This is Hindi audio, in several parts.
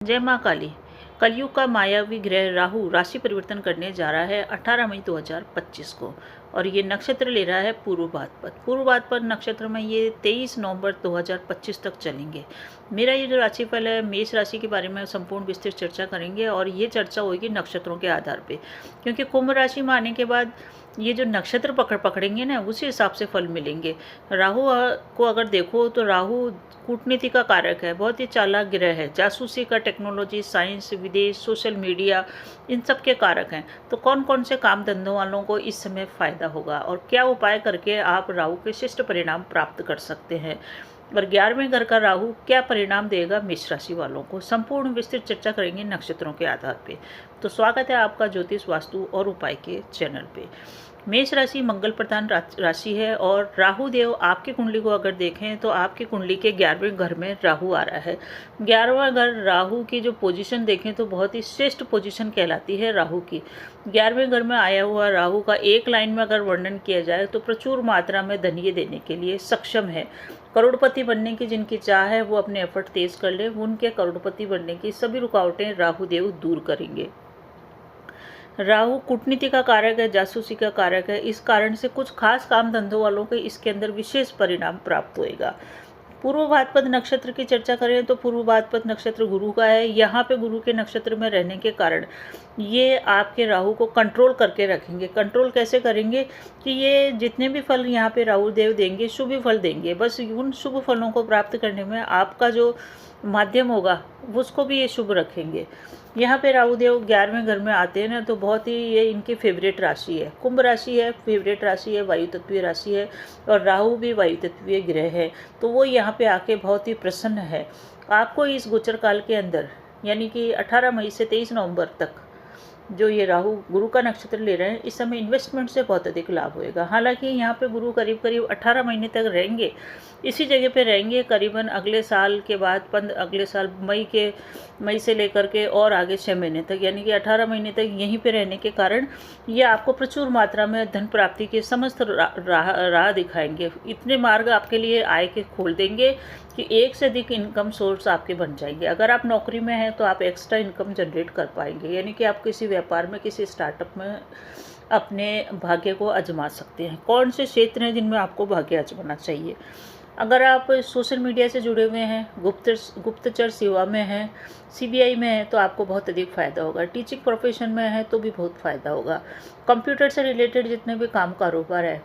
जय माँ काली। कलयुग का मायावी ग्रह राहु राशि परिवर्तन करने जा रहा है 18 मई 2025 को, और ये नक्षत्र ले रहा है पूर्व भाद्रपद। पूर्व भाद्रपद नक्षत्र में ये 23 नवंबर 2025 तक चलेंगे। मेरा ये जो राशिफल है, मेष राशि के बारे में संपूर्ण विस्तृत चर्चा करेंगे, और ये चर्चा होगी नक्षत्रों के आधार पे, क्योंकि कुंभ राशि में आने के बाद ये जो नक्षत्र पकड़ेंगे ना, उसी हिसाब से फल मिलेंगे। राहु को अगर देखो तो राहु कूटनीति का कारक है, बहुत ही चालाक ग्रह है, जासूसी का, टेक्नोलॉजी, साइंस, विदेश, सोशल मीडिया, इन सब के कारक हैं। तो कौन कौन से काम धंधों वालों को इस समय फायदा होगा, और क्या उपाय करके आप राहु के शिष्ट परिणाम प्राप्त कर सकते हैं, और 11वें घर का राहु क्या परिणाम देगा मेष राशि वालों को, संपूर्ण विस्तृत चर्चा करेंगे नक्षत्रों के आधार पे। तो स्वागत है आपका ज्योतिष, वास्तु और उपाय के चैनल पे। मेष राशि मंगल प्रधान राशि है, और राहु देव आपकी कुंडली को अगर देखें तो आपकी कुंडली के 11वें घर में राहु आ रहा है। 11वां घर राहु की जो पोजीशन देखें तो बहुत ही श्रेष्ठ पोजीशन कहलाती है राहु की। 11वें घर में आया हुआ राहु का एक लाइन में अगर वर्णन किया जाए तो प्रचुर मात्रा में धनिये देने के लिए सक्षम है। करोड़पति बनने की जिनकी चाह है वो अपने एफर्ट तेज कर ले, उनके करोड़पति बनने की सभी रुकावटें राहु देव दूर करेंगे। राहु कूटनीति का कारक है, जासूसी का कारक है, इस कारण से कुछ खास काम धंधों वालों को इसके अंदर विशेष परिणाम प्राप्त होएगा। पूर्व भाद्रपद नक्षत्र की चर्चा करें तो पूर्व भाद्रपद नक्षत्र गुरु का है। यहाँ पे गुरु के नक्षत्र में रहने के कारण ये आपके राहु को कंट्रोल करके रखेंगे। कंट्रोल कैसे करेंगे कि ये जितने भी फल यहाँ पे राहु देव देंगे शुभ फल देंगे, बस उन शुभ फलों को प्राप्त करने में आपका जो माध्यम होगा उसको भी ये शुभ रखेंगे। यहाँ पे राहु देव 11वें घर में आते हैं ना, तो बहुत ही ये इनकी फेवरेट राशि है, कुंभ राशि है, फेवरेट राशि है, वायु तत्वीय राशि है, और राहु भी वायु तत्वीय ग्रह है, तो वो यहाँ पे आके बहुत ही प्रसन्न है। आपको इस गोचर काल के अंदर यानी कि 18 मई से 23 नवंबर तक जो ये राहु गुरु का नक्षत्र ले रहे हैं, इस समय इन्वेस्टमेंट से बहुत अधिक लाभ होएगा। हालांकि यहाँ पे गुरु करीब करीब 18 महीने तक रहेंगे, इसी जगह पे रहेंगे करीबन अगले साल के बाद अगले साल मई से लेकर के और आगे 6 महीने तक, यानी कि 18 महीने तक यहीं पे रहने के कारण ये आपको प्रचुर मात्रा में धन प्राप्ति के समस्त राह दिखाएंगे। इतने मार्ग आपके लिए आय के खोल देंगे कि एक से अधिक इनकम सोर्स आपके बन जाएंगे। अगर आप नौकरी में हैं तो आप एक्स्ट्रा इनकम जनरेट कर पाएंगे, यानी कि आप किसी व्यापार में, किसी स्टार्टअप में अपने भाग्य को आजमा सकते हैं। कौन से क्षेत्र हैं जिनमें आपको भाग्य आजमाना चाहिए? अगर आप सोशल मीडिया से जुड़े हुए हैं, गुप्तचर सेवा में हैं, सीबीआई में हैं, तो आपको बहुत अधिक फ़ायदा होगा। टीचिंग प्रोफेशन में है तो भी बहुत फ़ायदा होगा। कंप्यूटर से रिलेटेड जितने भी काम कारोबार है,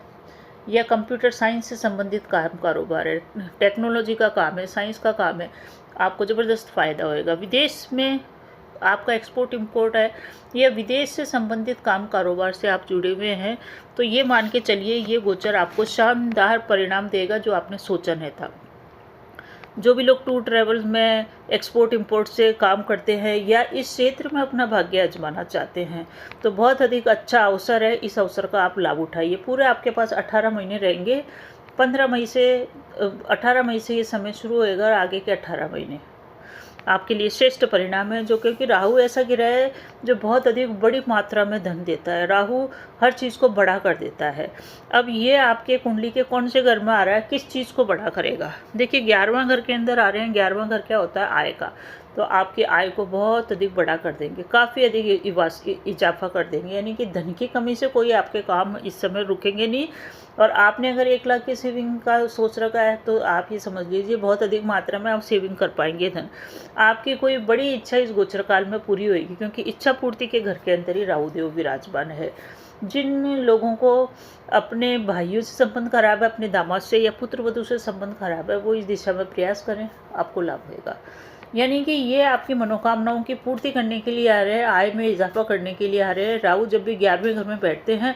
या कंप्यूटर साइंस से संबंधित काम कारोबार है, टेक्नोलॉजी का काम है, साइंस का काम है, आपको ज़बरदस्त फ़ायदा होएगा। विदेश में आपका एक्सपोर्ट इंपोर्ट है, या विदेश से संबंधित काम कारोबार से आप जुड़े हुए हैं, तो ये मान के चलिए ये गोचर आपको शानदार परिणाम देगा जो आपने सोचा नहीं था। जो भी लोग टूर ट्रैवल में एक्सपोर्ट इंपोर्ट से काम करते हैं या इस क्षेत्र में अपना भाग्य आजमाना चाहते हैं, तो बहुत अधिक अच्छा अवसर है। इस अवसर का आप लाभ उठाइए। पूरे आपके पास 18 महीने रहेंगे। 18 मई से ये समय शुरू होएगा, और आगे के 18 महीने आपके लिए श्रेष्ठ परिणाम है। जो क्योंकि राहु ऐसा ग्रह है जो बहुत अधिक बड़ी मात्रा में धन देता है। राहु हर चीज़ को बड़ा कर देता है। अब ये आपके कुंडली के कौन से घर में आ रहा है, किस चीज़ को बड़ा करेगा? देखिए 11वां घर के अंदर आ रहे हैं। 11वां घर क्या होता है? आय का। तो आपकी आय को बहुत अधिक बड़ा कर देंगे, काफ़ी अधिक इजाफा कर देंगे, यानी कि धन की कमी से कोई आपके काम इस समय रुकेंगे नहीं। और आपने अगर 1 लाख की सेविंग का सोच रखा है तो आप ये समझ लीजिए बहुत अधिक मात्रा में आप सेविंग कर पाएंगे धन। आपकी कोई बड़ी इच्छा इस गोचर काल में पूरी होगी, क्योंकि इच्छा पूर्ति के घर के अंदर ही राहु देव विराजमान है। जिन लोगों को अपने भाइयों से संबंध खराब है, अपने दामाद से या पुत्र वधू से संबंध खराब है, वो इस दिशा में प्रयास करें, आपको लाभ होगा। यानी कि ये आपकी मनोकामनाओं की पूर्ति करने के लिए आ रहे हैं, आय में इजाफा करने के लिए आ रहे हैं। राहु जब भी 11वें घर में बैठते हैं,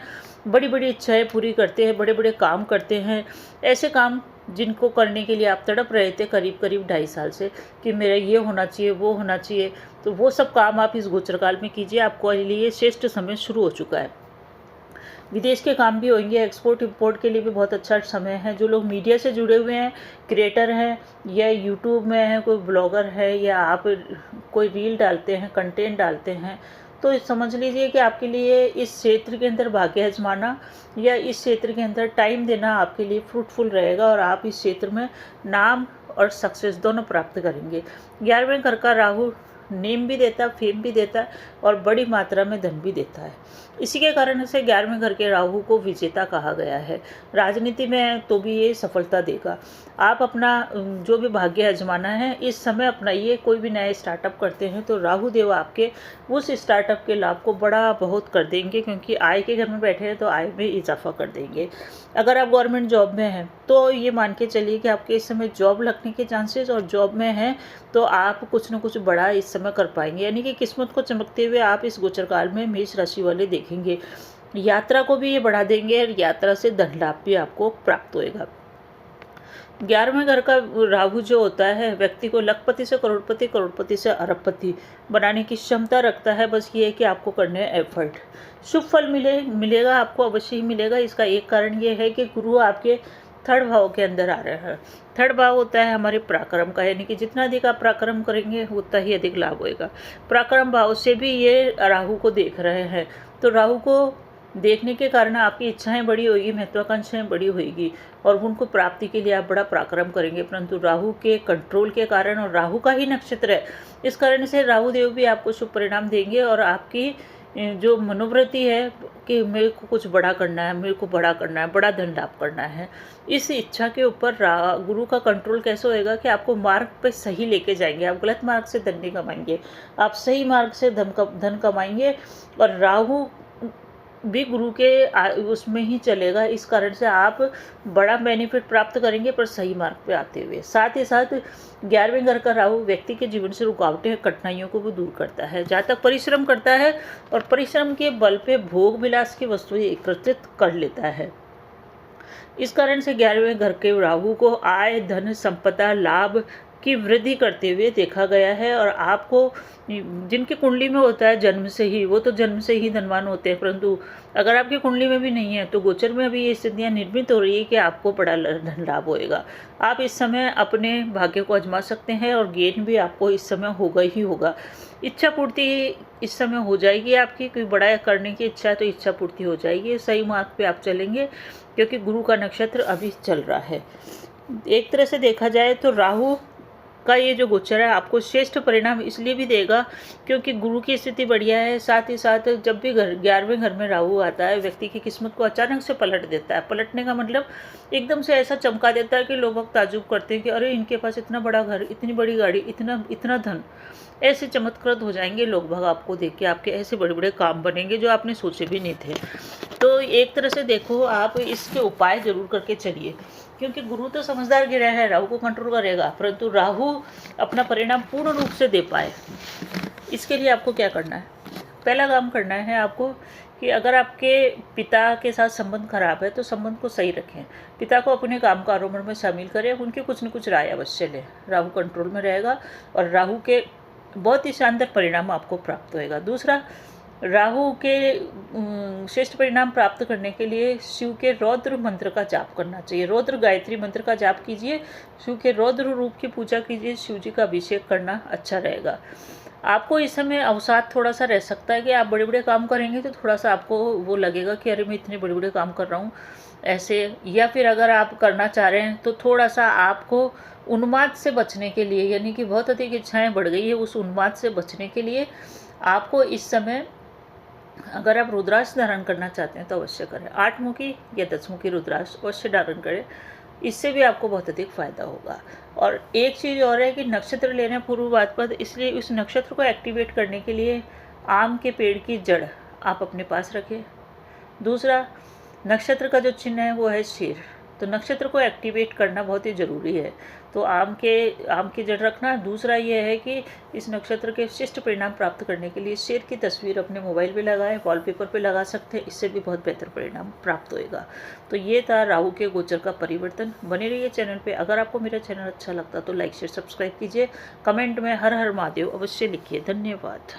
बड़ी बड़ी इच्छाएं पूरी करते हैं, बड़े बड़े काम करते हैं। ऐसे काम जिनको करने के लिए आप तड़प रहे थे करीब करीब 2.5 साल से कि मेरा ये होना चाहिए, वो होना चाहिए, तो वो सब काम आप इस गोचरकाल में कीजिए। आपको लिए श्रेष्ठ समय शुरू हो चुका है। विदेश के काम भी होंगे, एक्सपोर्ट इंपोर्ट के लिए भी बहुत अच्छा समय है। जो लोग मीडिया से जुड़े हुए हैं, क्रिएटर हैं, या यूट्यूब में हैं, कोई ब्लॉगर है, या आप कोई रील डालते हैं, कंटेंट डालते हैं, तो समझ लीजिए कि आपके लिए इस क्षेत्र के अंदर भाग्य आजमाना या इस क्षेत्र के अंदर टाइम देना आपके लिए फ्रूटफुल रहेगा, और आप इस क्षेत्र में नाम और सक्सेस दोनों प्राप्त करेंगे। 11वें घर का राहु नेम भी देता है, फेम भी देता है और बड़ी मात्रा में धन भी देता है। इसी के कारण से 11वें घर के राहु को विजेता कहा गया है। राजनीति में तो भी ये सफलता देगा। आप अपना जो भी भाग्य आजमाना है इस समय अपनाइए। कोई भी नया स्टार्टअप करते हैं तो राहु देव आपके उस स्टार्टअप के लाभ को बड़ा बहुत कर देंगे, क्योंकि आय के घर में बैठे हैं तो आय में इजाफा कर देंगे। अगर आप गवर्नमेंट जॉब में हैं तो ये मान के चलिए कि आपके इस समय जॉब लगने के चांसेस, और जॉब में हैं तो आप कुछ न कुछ बड़ा इस समय कर पाएंगे। यानी कि किस्मत को चमकते हुए आप इस गोचर काल में मेष राशि वाले देखेंगे। यात्रा को भी ये बढ़ा देंगे और यात्रा से धन लाभ भी आपको प्राप्त होएगा। 11वें घर का राहु जो होता है व्यक्ति को लखपति से करोड़पति, करोड़पति से अरबपति बनाने की क्षमता रखता है। बस ये है कि आपको करने हैं एफर्ट। शुभ फल मिलेगा आपको, अवश्य ही मिलेगा। इसका एक कारण ये है कि गुरु आपके 3rd भाव के अंदर आ रहे हैं। 3rd भाव होता है हमारे पराक्रम का, यानी कि जितना अधिक आप पराक्रम करेंगे उतना ही अधिक लाभ होएगा। पराक्रम भाव से भी ये राहु को देख रहे हैं, तो राहु को देखने के कारण आपकी इच्छाएं बड़ी होगी, महत्वाकांक्षाएं बड़ी होगी और उनको प्राप्ति के लिए आप बड़ा पराक्रम करेंगे। परंतु राहु के कंट्रोल के कारण, और राहु का ही नक्षत्र है, इस कारण से राहु देव भी आपको शुभ परिणाम देंगे। और आपकी जो मनोवृत्ति है कि मेरे को कुछ बड़ा करना है, मेरे को बड़ा करना है, बड़ा धन लाभ करना है, इस इच्छा के ऊपर गुरु का कंट्रोल कैसे होएगा कि आपको मार्ग पे सही लेके जाएंगे। आप गलत मार्ग से धन नहीं कमाएंगे, आप सही मार्ग से धन कमाएंगे। और राहु भी गुरु के उसमें ही चलेगा, इस कारण से आप बड़ा बेनिफिट प्राप्त करेंगे पर सही मार्ग पे आते हुए। साथ ही साथ 11वें घर का राहु व्यक्ति के जीवन से रुकावटें, कठिनाइयों को भी दूर करता है। जहाँ तक परिश्रम करता है और परिश्रम के बल पे भोग विलास की वस्तुएं एकत्रित कर लेता है। इस कारण से 11वें घर के राहु को आय, धन, संपदा, लाभ की वृद्धि करते हुए देखा गया है। और आपको जिनकी कुंडली में होता है जन्म से ही, वो तो जन्म से ही धनवान होते हैं, परंतु अगर आपकी कुंडली में भी नहीं है तो गोचर में अभी ये स्थितियाँ निर्मित हो रही है कि आपको बड़ा धन लाभ होएगा। आप इस समय अपने भाग्य को आजमा सकते हैं और गेन भी आपको इस समय होगा ही होगा। इच्छा पूर्ति इस समय हो जाएगी आपकी, कोई बड़ा करने की इच्छा है तो इच्छा पूर्ति हो जाएगी। सही मार्ग पे आप चलेंगे क्योंकि गुरु का नक्षत्र अभी चल रहा है। एक तरह से देखा जाए तो राहु का ये जो गोचर है आपको श्रेष्ठ परिणाम इसलिए भी देगा क्योंकि गुरु की स्थिति बढ़िया है। साथ ही साथ जब भी 11वें घर में राहु आता है व्यक्ति की किस्मत को अचानक से पलट देता है। पलटने का मतलब एकदम से ऐसा चमका देता है कि लोग ताजुब करते हैं कि अरे इनके पास इतना बड़ा घर, इतनी बड़ी गाड़ी, इतना धन। ऐसे चमत्कृत हो जाएंगे लोग भाग आपको देख के, आपके ऐसे बड़े बड़े काम बनेंगे जो आपने सोचे भी नहीं थे। तो एक तरह से देखो आप इसके उपाय जरूर करके चलिए, क्योंकि गुरु तो समझदार गिरा है, राहु को कंट्रोल करेगा, परंतु राहु अपना परिणाम पूर्ण रूप से दे पाए इसके लिए आपको क्या करना है। पहला काम करना है आपको कि अगर आपके पिता के साथ संबंध खराब है तो संबंध को सही रखें। पिता को अपने काम कारोबार में शामिल करें, उनकी कुछ न कुछ राय अवश्य लें। राहु कंट्रोल में रहेगा और राहु के बहुत ही शानदार परिणाम आपको प्राप्त होएगा। दूसरा, राहु के श्रेष्ठ परिणाम प्राप्त करने के लिए शिव के रौद्र मंत्र का जाप करना चाहिए। रौद्र गायत्री मंत्र का जाप कीजिए, शिव के रौद्र रूप की पूजा कीजिए, शिव जी का अभिषेक करना अच्छा रहेगा। आपको इस समय अवसाद थोड़ा सा रह सकता है कि आप बड़े बड़े काम करेंगे तो थोड़ा सा आपको वो लगेगा कि अरे मैं इतने बड़े बड़े काम कर रहा हूँ ऐसे, या फिर अगर आप करना चाह रहे हैं तो थोड़ा सा आपको उन्माद से बचने के लिए, यानी कि बहुत अधिक इच्छाएं बढ़ गई है, उस उन्माद से बचने के लिए आपको इस समय अगर आप रुद्राक्ष धारण करना चाहते हैं तो अवश्य करें। 8 मुखी या 10 मुखी रुद्राक्ष अवश्य धारण करें, इससे भी आपको बहुत अधिक फायदा होगा। और एक चीज़ और है कि नक्षत्र लेना पूर्व भाद्रपद, इसलिए उस नक्षत्र को एक्टिवेट करने के लिए आम के पेड़ की जड़ आप अपने पास रखें। दूसरा, नक्षत्र का जो चिन्ह है वो है शेर, तो नक्षत्र को एक्टिवेट करना बहुत ही ज़रूरी है, तो आम की जड़ रखना। दूसरा ये है कि इस नक्षत्र के शिष्ट परिणाम प्राप्त करने के लिए शेर की तस्वीर अपने मोबाइल पे लगाएं, वॉलपेपर पे लगा सकते हैं, इससे भी बहुत बेहतर परिणाम प्राप्त होएगा। तो ये था राहु के गोचर का परिवर्तन। बने रहिए चैनल पे। अगर आपको मेरा चैनल अच्छा लगता तो लाइक शेयर सब्सक्राइब कीजिए। कमेंट में हर हर महादेव अवश्य लिखिए। धन्यवाद।